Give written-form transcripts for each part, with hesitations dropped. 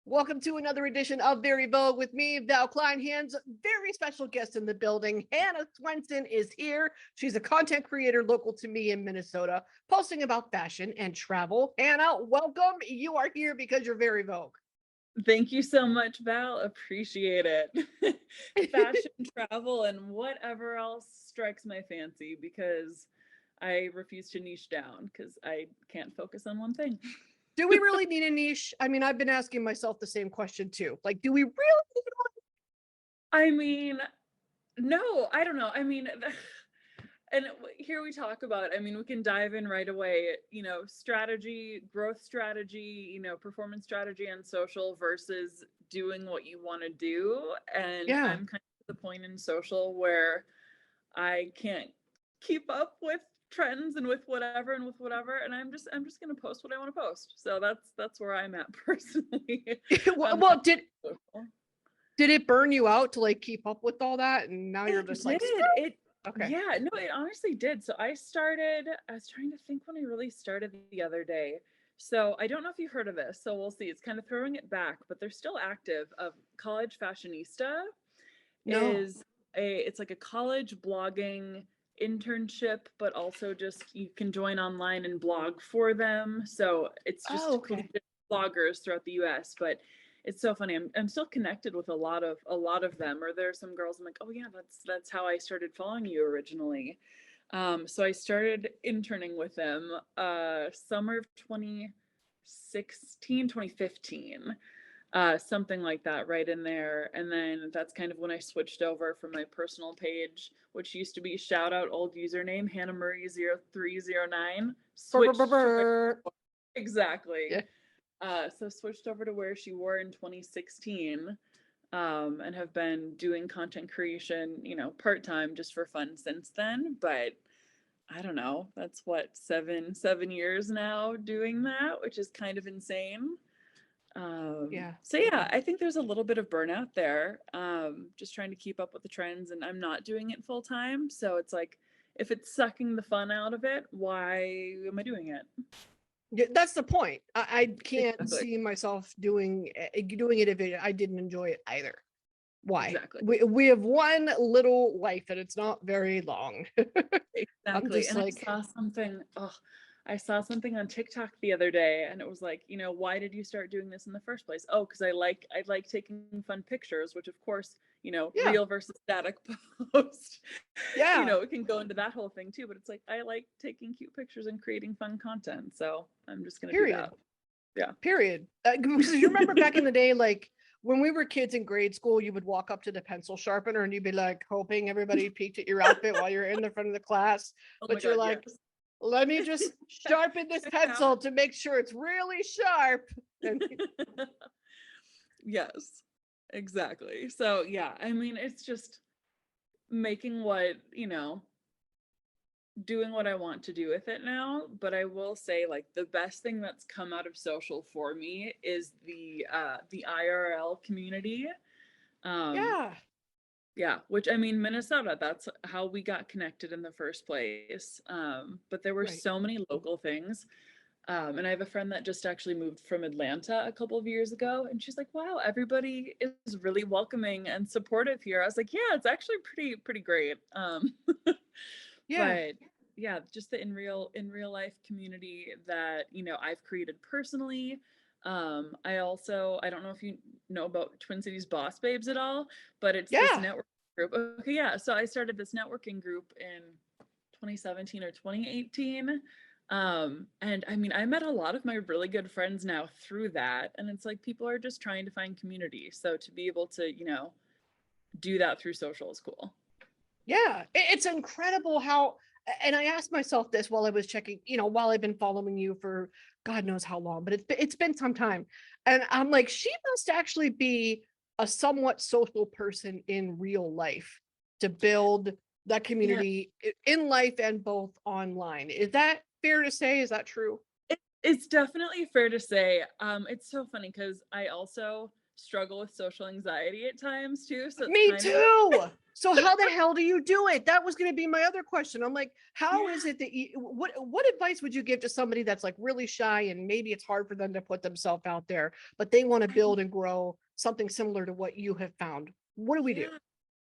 Welcome to another edition of Very Vogue with me, Val KLEINHANS. Very special guest in the building. Hannah Swenson is here. She's a content creator local to me in Minnesota, posting about fashion and travel. Hannah, welcome. You are here because you're Very Vogue. Thank you so much, Val. Appreciate it. Fashion, travel, and whatever else strikes my fancy because I refuse to niche down because I can't focus on one thing. Do we really need a niche? I mean, I've been asking myself the same question too. Like, do we really need one? I mean, no, I don't know. I mean, and here we talk about, I mean, we can dive in right away, strategy, growth strategy, performance strategy on social versus doing what you want to do. And I'm kind of at the point in social where I can't keep up with trends and with whatever and I'm just going to post what I want to post. So that's where I'm at personally. Well, did it burn you out to like keep up with all that, and now you're just like okay. Yeah, no, it honestly did. So I was trying to think when I really started the other day. So I don't know if you heard of this, so we'll see. It's kind of throwing it back, but they're still active. Of College Fashionista it's like a college blogging internship, but also just you can join online and blog for them. So it's just bloggers throughout the US, but it's so funny. I'm still connected with a lot of them, or there are some girls I'm like, oh yeah, that's how I started following you originally. So I started interning with them summer of 2015, something like that, right in there. And then that's kind of when I switched over from my personal page, which used to be shout out old username Hannah Murray 0309. Exactly. Yeah. So switched over to where she wore in 2016, and have been doing content creation, part-time just for fun since then. But I don't know, that's what, seven years now doing that, which is kind of insane. So yeah, I think there's a little bit of burnout there, just trying to keep up with the trends, and I'm not doing it full time. So it's like, if it's sucking the fun out of it, why am I doing it? Yeah, that's the point. I can't see myself doing it if I didn't enjoy it either. Why? Exactly. We have one little life and it's not very long. Exactly. And like, I saw something on TikTok the other day, and it was like, why did you start doing this in the first place? Oh, because I like taking fun pictures, which of course, real versus static post. Yeah. It can go into that whole thing too, but it's like, I like taking cute pictures and creating fun content. So I'm just going to do that. Yeah. Period. Because you remember back in the day, like when we were kids in grade school, you would walk up to the pencil sharpener and you'd be like hoping everybody peeked at your outfit while you're in the front of the class. But you're like, yes, let me just sharpen this pencil to make sure it's really sharp. Yes, exactly. So yeah, I mean, it's just making doing what I want to do with it now. But I will say, like, the best thing that's come out of social for me is the IRL community. Yeah, which, I mean, Minnesota, that's how we got connected in the first place. But there were so many local things. And I have a friend that just actually moved from Atlanta a couple of years ago, and she's like, wow, everybody is really welcoming and supportive here. I was like, yeah, it's actually pretty great. But yeah, just the in real life community that, I've created personally. I don't know if you know about Twin Cities Boss Babes at all, but it's this networking group. Okay, yeah. So I started this networking group in 2017 or 2018. And I mean, I met a lot of my really good friends now through that. And it's like, people are just trying to find community. So to be able to, do that through social is cool. Yeah, it's incredible how, and I asked myself this while I was checking, while I've been following you for God knows how long, but it's been some time. And I'm like, she must actually be a somewhat social person in real life to build that community in life and both online. Is that fair to say? Is that true? It's definitely fair to say. It's so funny because I also struggle with social anxiety at times too. So me too. So how the hell do you do it? That was going to be my other question. I'm like, how Yeah. is it that you, what advice would you give to somebody that's like really shy and maybe it's hard for them to put themselves out there, but they want to I, build and grow something similar to what you have found? What do we do? yeah,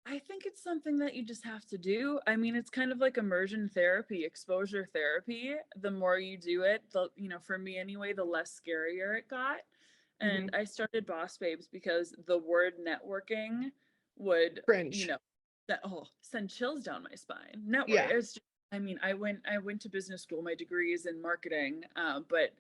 I think it's something that you just have to do. I mean, it's kind of like immersion therapy, exposure therapy. The more you do it, the, for me anyway, the less scarier it got. And Mhm. I started Boss Babes because the word networking would, Cringe. send chills down my spine. Network. Yeah. It's just, I mean, I went to business school. My degree is in marketing, but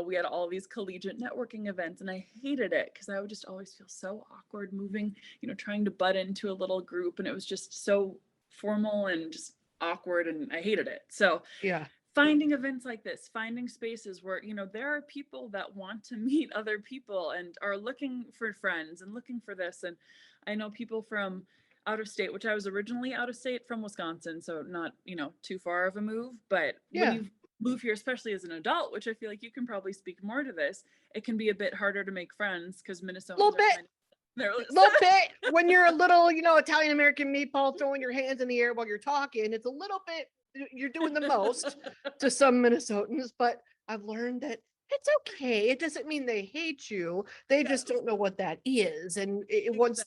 we had all these collegiate networking events, and I hated it because I would just always feel so awkward moving, trying to butt into a little group, and it was just so formal and just awkward, and I hated it. So Yeah. finding events like this, finding spaces where there are people that want to meet other people and are looking for friends and looking for this. And I know people from out of state, which I was originally out of state from Wisconsin, so not too far of a move, but when Yeah. you move here, especially as an adult, which I feel like you can probably speak more to this, it can be a bit harder to make friends because A little Minnesotans are bit. kind of they're A little bit when you're a little, Italian American meatball throwing your hands in the air while you're talking. It's a little bit, you're doing the most to some Minnesotans, but I've learned that it's okay. It doesn't mean they hate you. They just don't know what that is. And once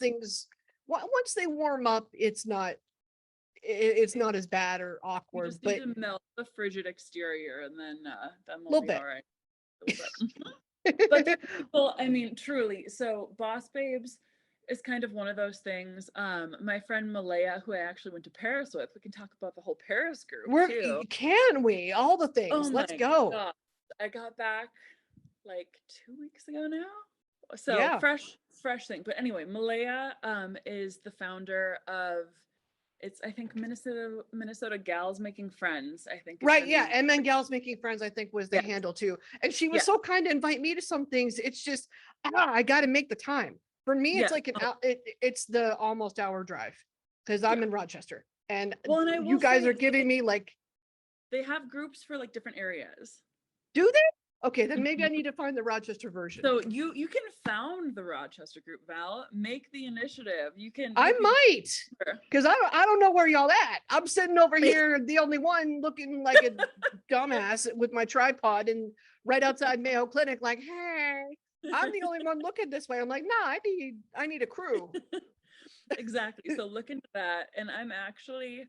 once they warm up, it's not as bad or we awkward, just need but to melt the frigid exterior, and then a we'll little be bit. all right. But there are people, I mean, truly. So Boss Babes is kind of one of those things. My friend Malaya, who I actually went to Paris with, we can talk about the whole Paris group too. Can we? All the Oh things. Let's my go. God. I got back like 2 weeks ago now. So Yeah. fresh thing. But anyway, Malaya is the founder of it's I think Minnesota Gals Making Friends, I think is Right. the Yeah. name. And then Gals Making Friends, I think was the Yes. handle too. And she was Yes. so kind to invite me to some things. It's just, I got to make the time. For me, it's Yes. like it's the almost hour drive because I'm Yeah. in Rochester and Well, and I you will guys say are giving me like, they have groups for like different areas. do they? Okay. Then maybe I Mhm. need to find the Rochester version. So you can found the Rochester group, Val. Make the initiative. You can I be might, the because I don't know where y'all at. I'm sitting over here, the only one looking like a dumbass with my tripod and right outside Mayo Clinic, like, hey, I'm the only one looking this way. I'm like, nah, I need a crew. Exactly. So look into that. And I'm actually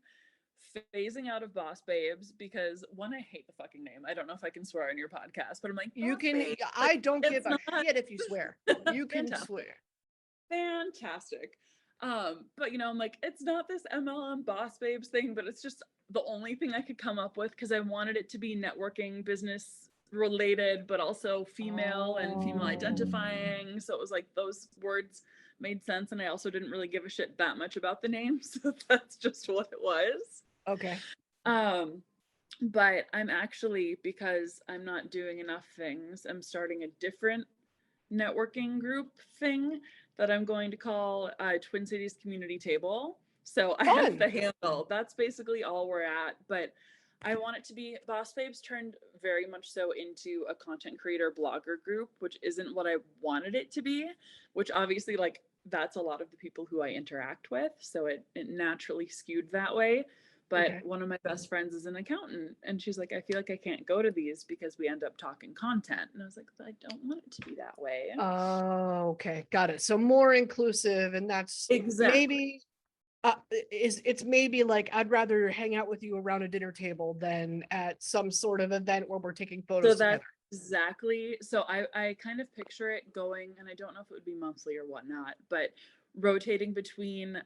phasing out of Boss Babes because one, I hate the fucking name. I don't know if I can swear on your podcast, but I'm like, You Boss can, Babes. I Like, don't give it's a not shit if you swear. You can fantastic. swear. Fantastic. But I'm like, it's not this MLM Boss Babes thing, but it's just the only thing I could come up with because I wanted it to be networking, business related, but also female and female identifying. So it was like those words made sense. And I also didn't really give a shit that much about the name. So that's just what it was. Okay. But I'm actually, because I'm not doing enough things, I'm starting a different networking group thing that I'm going to call Twin Cities Community Table. So I have Fun. the handle. That's basically all we're at. But I want it to be Boss Babes turned very much so into a content creator blogger group, which isn't what I wanted it to be, which obviously like that's a lot of the people who I interact with. So it naturally skewed that way. But Okay. one of my best friends is an accountant, and she's like, I feel like I can't go to these because we end up talking content. And I was like, but I don't want it to be that way. Oh, okay. Got it. So more inclusive, and that's Exactly. maybe it's maybe like I'd rather hang out with you around a dinner table than at some sort of event where we're taking photos So that's together. exactly. So I kind of picture it going, and I don't know if it would be monthly or whatnot, but rotating between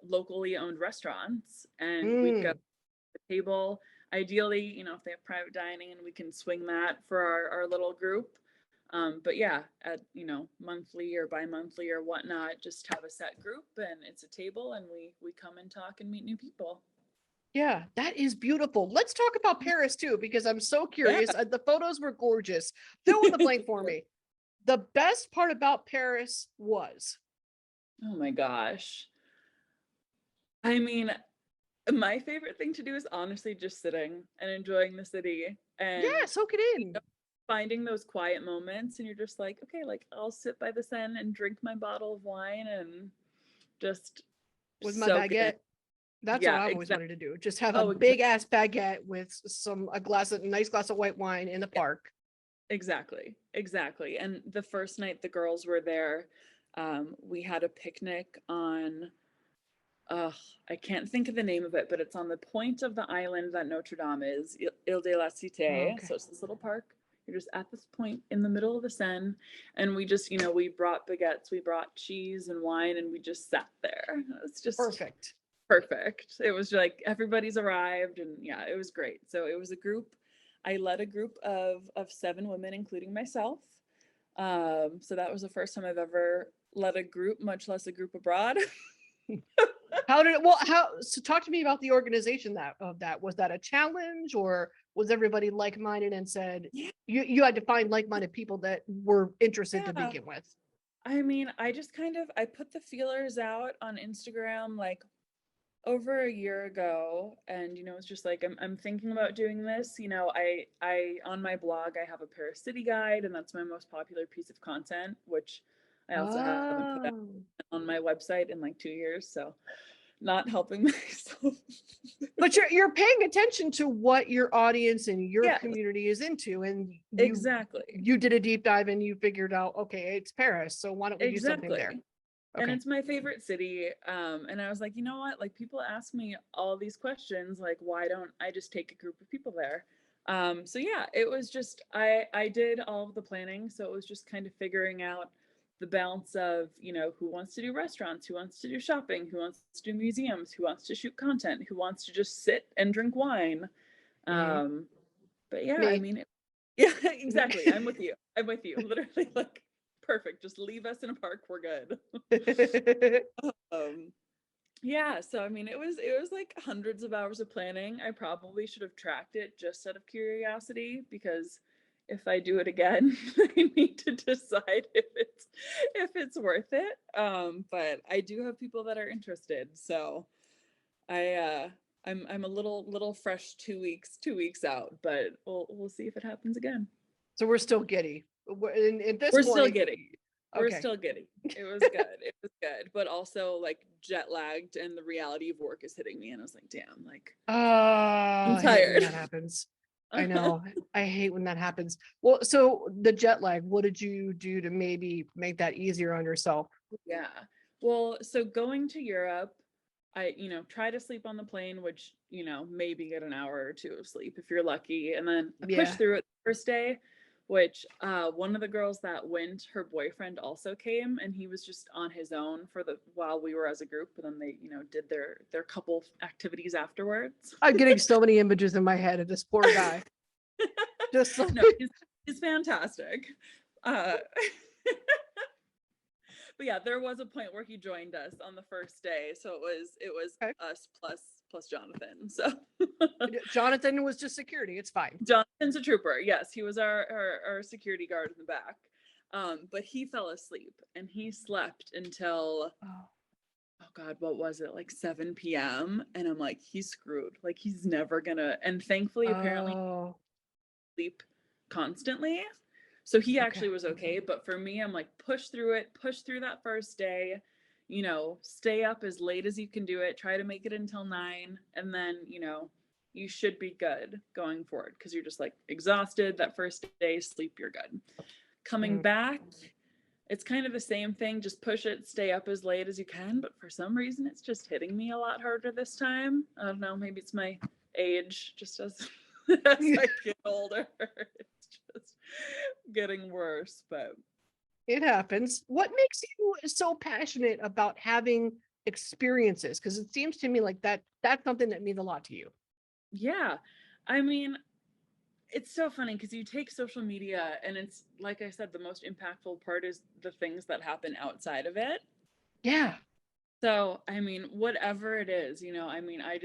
locally owned restaurants, and we'd go Mm, to the table. Ideally, if they have private dining, and we can swing that for our little group. But yeah, at monthly or bi-monthly or whatnot, just have a set group, and it's a table, and we come and talk and meet new people. yeah, that is beautiful. Let's talk about Paris too, because I'm so Yeah. curious. The photos were gorgeous. Fill in the blank for me. The best part about Paris was. Oh my gosh. I mean, my favorite thing to do is honestly just sitting and enjoying the city Yeah, and soak it in. finding those quiet moments, and you're just like, okay, like I'll sit by the sun and drink my bottle of wine and just With my So good. baguette. That's what Yeah, I've always exactly. wanted to do. Just have a Oh, big ass baguette with a nice glass of white wine in the park. exactly. Exactly. And the first night the girls were there, we had a picnic on, uh, I can't think of the name of it, but it's on the point of the island that Notre Dame is, Ile de la Oh, Cité. okay. So it's this little park. You're just at this point in the middle of the Seine. And we just, we brought baguettes, we brought cheese and wine, and we just sat there. It's just Perfect. perfect. It was like everybody's arrived, and yeah, it was great. So it was a group. I led a group of 7 women, including myself. So that was the first time I've ever led a group, much less a group abroad. So talk to me about the organization that. Was that a challenge, or was everybody like-minded and said Yeah. you had to find like-minded people that were interested to Yeah. begin with? I mean, I just I put the feelers out on Instagram like over a year ago, and it's just like I'm thinking about doing this. I on my blog I have a Paris city guide, and that's my most popular piece of content, which I also haven't put out Oh, on my website in like 2 years, so not helping myself. but you're paying attention to what your audience and your Yeah, community is into, and exactly. you did a deep dive and you figured out, okay, it's Paris, so why don't we do something there? Exactly. And Okay. it's my favorite city. And I was like, you know what? Like, people ask me all these questions, like, why don't I just take a group of people there? So yeah, it was just I did all of the planning. So it was just kind of figuring out the balance of, who wants to do restaurants, who wants to do shopping, who wants to do museums, who wants to shoot content, who wants to just sit and drink wine. Mhm. Um, but yeah, I Me. mean, yeah, exactly. I'm with you. I'm with you. Literally, like, perfect. Just leave us in a park. We're good. Um, yeah. So I mean, it was like hundreds of hours of planning. I probably should have tracked it just out of curiosity, because if I do it again, I need to decide if it's worth it. But I do have people that are interested, so I'm a little fresh 2 weeks out, but we'll see if it happens again. So we're still giddy. At this We're still point, getting. We're okay. still getting. It was good. It was good, but also like jet lagged, and the reality of work is hitting me, and I was like, damn, like Oh, I'm I hate when tired. that happens. I know. I hate when that happens. Well, so the jet lag, what did you do to maybe make that easier on yourself? Yeah. Well, so going to Europe, I, try to sleep on the plane, which, maybe get an hour or 2 of sleep if you're lucky. And then I pushed Yeah. through it the first day, which one of the girls that went, her boyfriend also came, and he was just on his own while we were as a group, and then they, did their couple activities afterwards. I'm getting so many images in my head of this poor guy. Just like, No, he's fantastic. Uh But yeah, there was a point where he joined us on the first day, so it was okay. us plus Jonathan. So Jonathan was just security. It's fine. Jonathan's a trooper. Yes, he was our security guard in the back. But he fell asleep, and he slept until, Oh, oh God, what was it, like 7 p.m. And I'm like, he's screwed. Like, he's never gonna. And thankfully, apparently, oh, sleep constantly. So he okay. actually was okay. But for me, I'm like, push through it, push through that first day, stay up as late as you can do it, try to make it until 9. And then, you should be good going forward, because you're just like exhausted that first day, sleep, you're good. Coming Mm. back, it's kind of the same thing, just push it, stay up as late as you can. But for some reason, it's just hitting me a lot harder this time. I don't know, maybe it's my age, just as I get older, it's just getting worse. But It happens. What makes you so passionate about having experiences? Because it seems to me like that's something that means a lot to you. yeah, I mean, it's so funny because you take social media, and it's like I said, the most impactful part is the things that happen outside of it. Yeah. So, I mean, whatever it is, I mean, I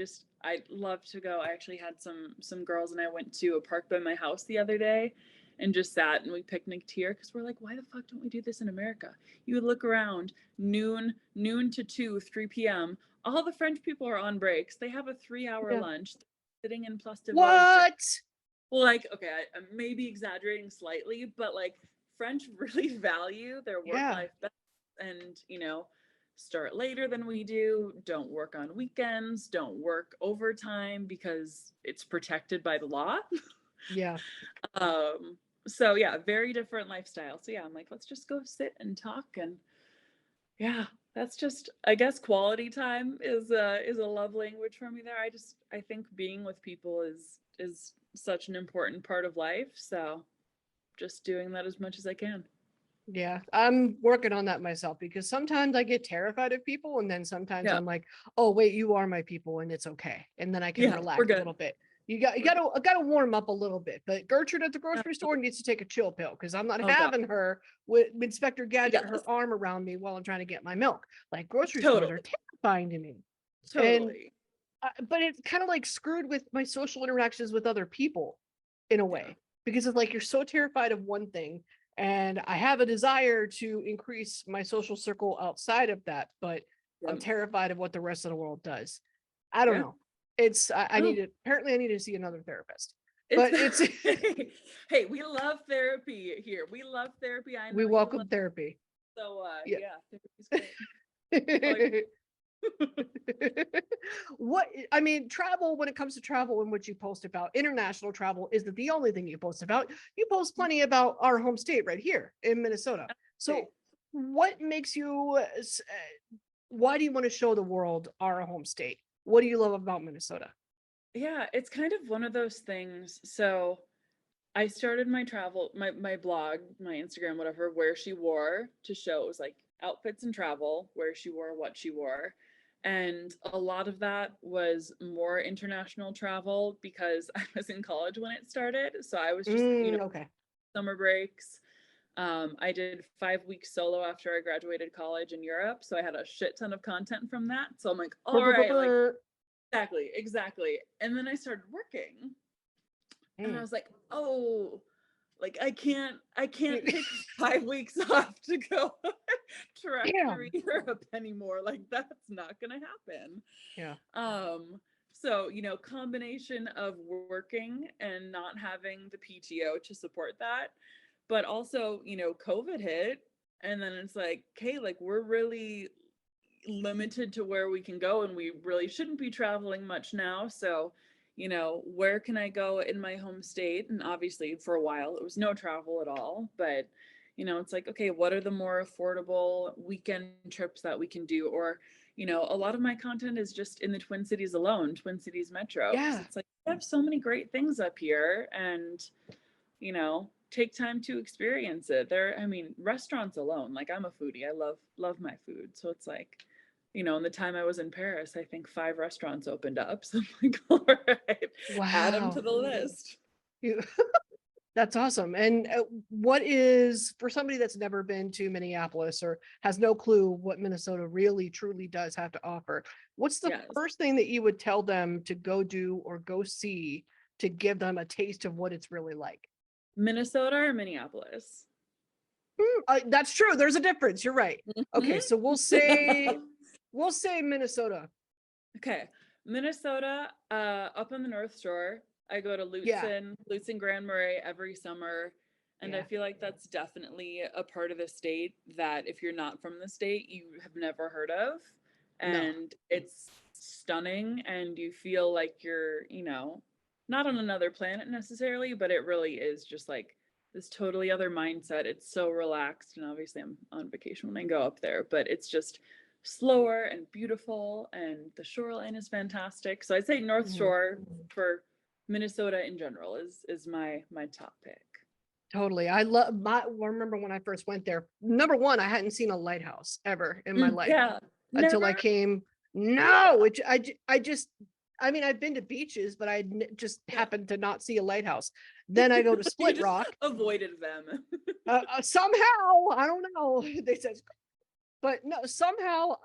love to go. I actually had some girls, and I went to a park by my house the other day and just sat, and we picnicked here, because we're like, why the fuck don't we do this in America? You would look around, noon to 2, 3 p.m. All the French people are on breaks. They have a 3-hour Yeah. lunch, sitting in Place de Vogue. What? Well, like, okay, I'm maybe exaggerating slightly, but like, French really value their Yeah. work-life balance, and start later than we do, don't work on weekends, don't work overtime because it's protected by the law. Yeah. um so yeah, very different lifestyle. So yeah, I'm like, let's just go sit and talk. And yeah, that's just, I guess quality time is a love language for me there. I think being with people is such an important part of life. So just doing that as much as I can. Yeah, I'm working on that myself because sometimes I get terrified of people, and then sometimes Yeah. I'm like, oh wait, you are my people, and it's okay. And then I can Yeah, we're relax a good. little bit. You gotta warm up a little bit. But Gertrude at the grocery store needs to take a chill pill because I'm not Oh god. having her with Inspector Gadget Yes, her arm around me while I'm trying to get my milk. Like grocery stores are totally. terrifying to me. And Totally. but it's kind of like screwed with my social interactions with other people in a Yeah. way because it's like you're so terrified of one thing, and I have a desire to increase my social circle outside of that, but I'm Yep. terrified of what the rest of the world does. I don't Yeah. know. I Oh, need to, apparently I need to see another therapist, it's but it's hey, we love therapy here. We love therapy. I we know you love. welcome therapy. So Yeah. yeah, therapy's great. I like What I mean, travel, when it comes to travel and what you post about international travel isn't the only thing you post about. You post plenty about our home state right here in Minnesota. Hey, So what makes you why do you want to show the world our home state? What do you love about Minnesota? yeah, it's kind of one of those things. So I started my travel, my blog, my Instagram, whatever, where she wore to show it was like outfits and travel, where she wore what she wore. And a lot of that was more international travel because I was in college when it started. So I was just, Okay. summer breaks. I did 5 weeks solo after I graduated college in Europe. So I had a shit ton of content from that. So I'm like, Brr, all brr, brr, right, like brr. exactly, exactly. And then I started working and I Mm. was like, oh, like I can't take 5 weeks off to go trek Yeah. through Europe anymore. Like that's not gonna happen. Yeah. So combination of working and not having the PTO to support that, but also COVID hit, and then it's like, okay, like we're really limited to where we can go, and we really shouldn't be traveling much now. So where can I go in my home state? And obviously for a while it was no travel at all, but it's like, okay, what are the more affordable weekend trips that we can do? Or a lot of my content is just in the Twin Cities alone, Twin Cities Metro, because Yeah. it's like we have so many great things up here. And take time to experience it. I mean, restaurants alone, like I'm a foodie, I love my food. So it's like, in the time I was in Paris, I think 5 restaurants opened up. So I'm like, all right, add them to Wow. the list. You That's awesome. And what is, for somebody that's never been to Minneapolis or has no clue what Minnesota really truly does have to offer, what's the Yes. first thing that you would tell them to go do or go see to give them a taste of what it's really like? Minnesota or Minneapolis? That's true. There's a difference. You're right. Okay, so Mhm. we'll say Minnesota. Okay. Minnesota, up on the North Shore. I go to Yeah, Lutsen Grand Marais every summer. And I yeah, feel like that's definitely a part of the state that if you're not from the state, you have never heard of. no, And it's stunning, and you feel like you're, not on another planet necessarily, but it really is just like this totally other mindset. It's so relaxed. And obviously I'm on vacation when I go up there, but it's just slower and beautiful, and the shoreline is fantastic. So I'd say North mhm, Shore for Minnesota in general is my top pick. totally. I remember when I first went there. Number one, I hadn't seen a lighthouse ever in my life Yeah, until I never. came. No, which I just, I mean, I've been to beaches, but just Yeah. happened to not see a lighthouse. Then I go to You Split just Rock. avoided them. Somehow, I don't know. They said, but no, somehow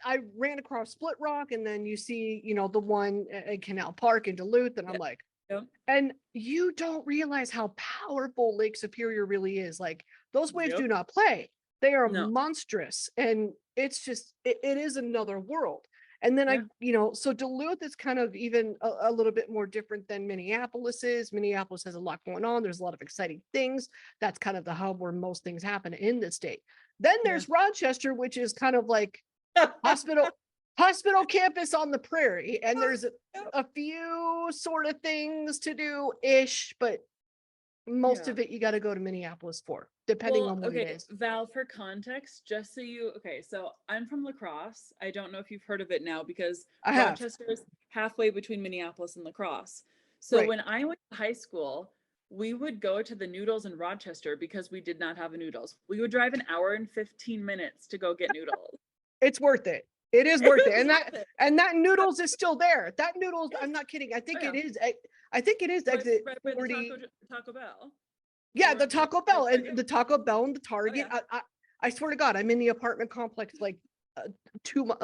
I ran across Split Rock, and then you see, the one at Canal Park in Duluth, and I'm Yeah. like, Yep. and you don't realize how powerful Lake Superior really is. Like those waves Yep. do not play. They are No. monstrous. And it's just, it is another world. And then Yeah. so Duluth is kind of even a little bit more different than Minneapolis is. Minneapolis has a lot going on. There's a lot of exciting things. That's kind of the hub where most things happen in the state. Then Yeah. there's Rochester, which is kind of like hospital campus on the prairie, and there's a few sort of things to do ish, but most Yeah. of it you got to go to Minneapolis for, depending Well, on what it is. Val, for context, just so you, so I'm from La Crosse. I don't know if you've heard of it now because I have. Rochester is halfway between Minneapolis and La Crosse. So Right. when I went to high school, we would go to the Noodles in Rochester because we did not have a Noodles. We would drive an hour and 15 minutes to go get noodles. It's worth it. It is worth it. was And worth that it. and that Noodles is still there. That Noodles, Yes. I'm not kidding. I think Oh, it yeah. is. I think it is Right, exit right by the 40. Taco Bell. Yeah, Or the Taco by Bell and Target. the Taco Bell and the Target. yeah. I swear to God, I'm in the apartment complex like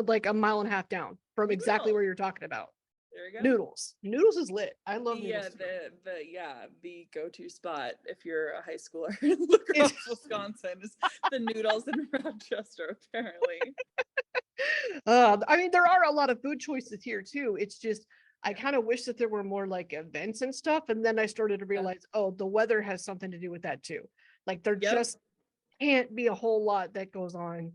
like a mile and a half down from exactly Cool. where you're talking about. There you go. Noodles. Noodles is lit. I love noodles. The go-to spot if you're a high schooler in La Crosse, Wisconsin is the Noodles in Rochester, apparently. I mean, there are a lot of food choices here too. It's just I kind of wish that there were more like events and stuff. And then I started to realize, oh, the weather has something to do with that too. Like there just can't be a whole lot that goes on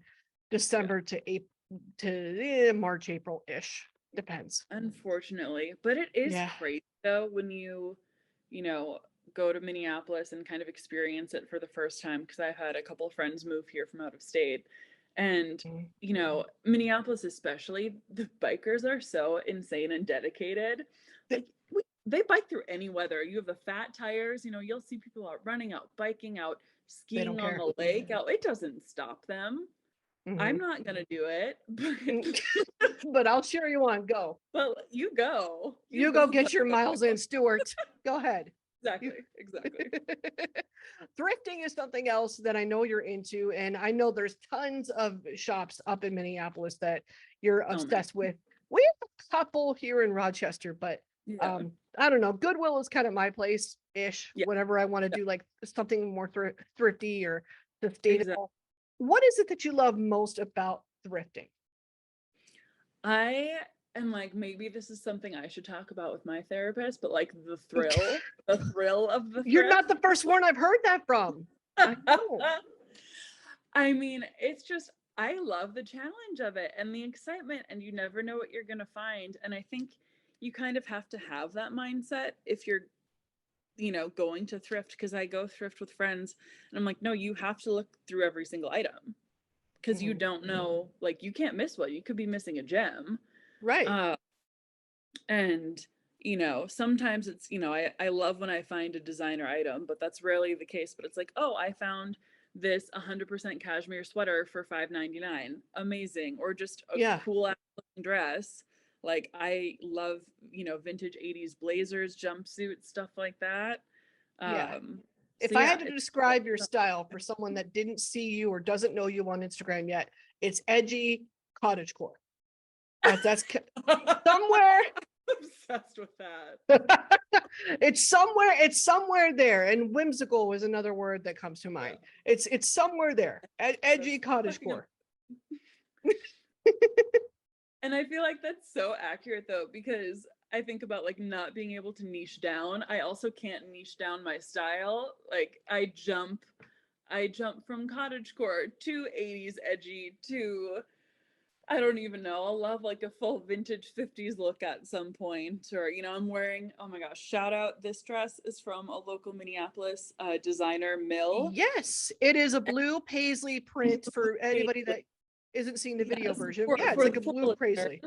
December to April to March, April-ish. Depends. Unfortunately. But it is Yeah. crazy though when you know, go to Minneapolis and kind of experience it for the first time because I've had a couple of friends move here from out of state. And Mhm. you know, Minneapolis especially, the bikers are so insane and dedicated. Like they bike through any weather. You have the fat tires, you know, you'll see people out running, out biking, out They don't skiing on care. the lake. Out, it doesn't stop them. I'm Mhm. not gonna do it, But I'll cheer you on. Go. but you go. You go get your miles in, Stuart. Go ahead. Exactly. Thrifting is something else that I know you're into, and I know there's tons of shops up in Minneapolis that you're many. obsessed with. We have a couple here in Rochester, but Yeah. I don't know. Goodwill is kind of my place ish. Yeah. Whenever I want to Yeah. do like something more thrifty or sustainable. Exactly. What is it that you love most about thrifting? I am like, maybe this is something I should talk about with my therapist, but like the thrill of the You're not thrift. the first one I've heard that from. I know. I mean, it's just, I love the challenge of it and the excitement, and you never know what you're going to find. And I think you kind of have to have that mindset if you're, you know, going to thrift, because I go thrift with friends and I'm like, no, you have to look through every single item because you don't know, like you can't miss one. You could be missing a gem. Right. And you know, sometimes it's, you know, I love when I find a designer item, but that's rarely the case. But it's like, oh, I found this 100% cashmere sweater for $5.99. Amazing. Or just a cool ass looking dress. Like I love, you know, vintage 80s blazers, jumpsuits, stuff like that. Yeah. If So I yeah, had to describe your style for someone that didn't see you or doesn't know you on Instagram yet, it's edgy cottagecore. That's somewhere. obsessed with that. It's somewhere there. And whimsical was another word that comes to mind. It's somewhere there. Edgy cottagecore. And I feel like that's so accurate though, because I think about like not being able to niche down. I also can't niche down my style. Like I jump from cottagecore to 80s edgy to, I don't even know, I'll love like a full vintage 50s look at some point. Or, you know, I'm wearing, oh my gosh, shout out, this dress is from a local Minneapolis designer, Mill. Yes, it is a blue paisley print for anybody that isn't seeing the video version. Yeah, it's like a blue paisley.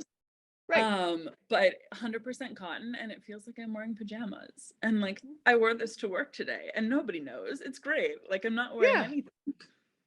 Right. But 100% cotton, and it feels like I'm wearing pajamas. And like I wore this to work today and nobody knows. It's great. Like I'm not wearing anything.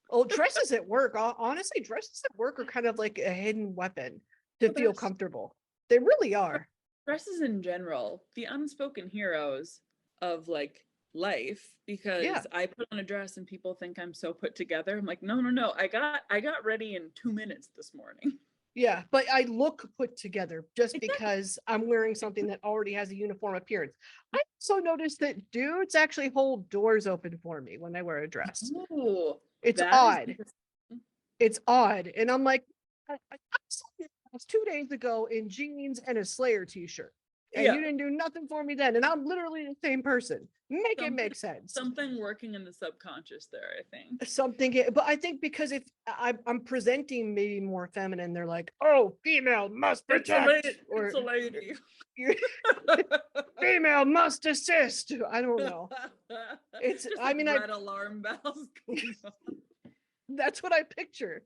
Oh, dresses at work. Honestly, dresses at work are kind of like a hidden weapon to feel comfortable. They really are. Dresses in general, the unspoken heroes of like life, because I put on a dress and people think I'm so put together. I'm like, no. I got ready in 2 minutes this morning. Yeah, but I look put together just because I'm wearing something that already has a uniform appearance. I also noticed that dudes actually hold doors open for me when I wear a dress. Ooh, it's odd. It's odd. And I'm like, I saw this 2 days ago in jeans and a Slayer t-shirt. and Yeah. you didn't do nothing for me then. And I'm literally the same person. Make it Something- make sense. Something working in the subconscious there, I think. But I think because if I'm presenting maybe more feminine, they're like, oh, female must protect, or It's a lady. female must assist. I don't know. It's, Just I like mean, red alarm bells going on. that's what I picture.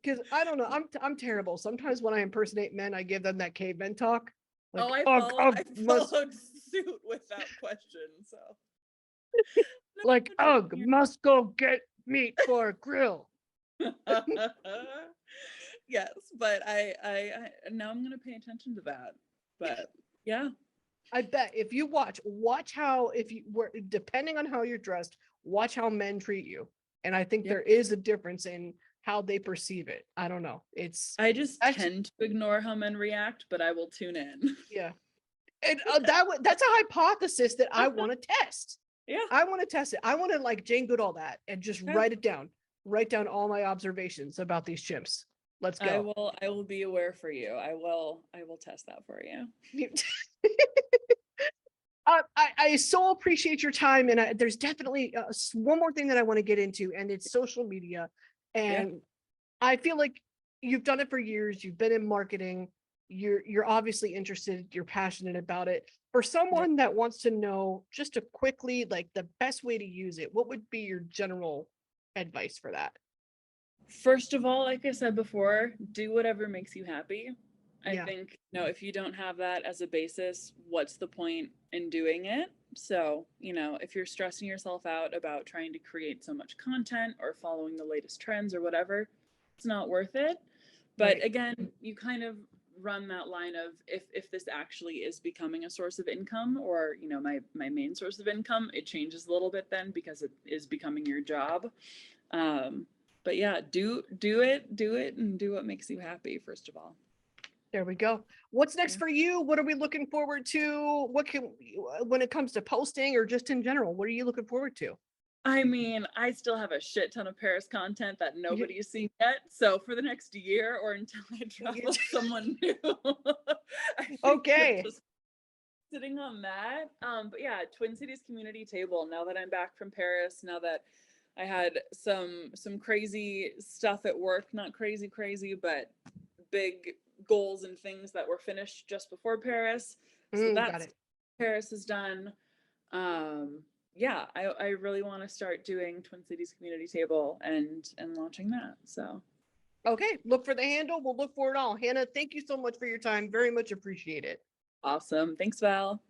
Because I don't know, I'm terrible. Sometimes when I impersonate men, I give them that caveman talk. Like, Oh, I ugh, ugh, must, followed suit with that question. So like, ugh, must go get meat for a grill. yes, but I now I'm gonna pay attention to that. But yeah, I bet if you watch how, if you were, depending on how you're dressed, watch how men treat you. And I think Yeah. there is a difference in how they perceive it. I don't know. I just Actually- tend to ignore how men react, but I will tune in. Yeah. And that's a hypothesis that I want to test. Yeah. I want to test it. I want to like Jane Goodall that and just Yeah. write it down. Write down all my observations about these chimps. Let's go. I will be aware for you. I will test that for you. I so appreciate your time, and there's definitely one more thing that I want to get into, and it's social media. And I feel like you've done it for years. You've been in marketing. You're obviously interested. You're passionate about it. For someone that wants to know just to quickly, like the best way to use it, what would be your general advice for that? First of all, like I said before, do whatever makes you happy. I Yeah. think, if you don't have that as a basis, what's the point in doing it? So, if you're stressing yourself out about trying to create so much content or following the latest trends or whatever, it's not worth it. But Right. again, you kind of run that line of if this actually is becoming a source of income or, my main source of income, it changes a little bit then because it is becoming your job. But yeah, do it and do what makes you happy, first of all. There we go. What's next Yeah. for you? What are we looking forward to? When it comes to posting or just in general, what are you looking forward to? I mean, I still have a shit ton of Paris content that nobody's seen yet. So for the next year or until I travel someone new, I think Okay. just sitting on that. But yeah, Twin Cities Community Table. Now that I'm back from Paris, now that I had some crazy stuff at work, not crazy, but big goals and things that were finished just before Paris. So Got that's it. Paris is done. Yeah, I really want to start doing Twin Cities Community Table and launching that. So Okay, look for the handle. We'll look for it all. Hannah, thank you so much for your time. Very much appreciate it. awesome. Thanks, Val.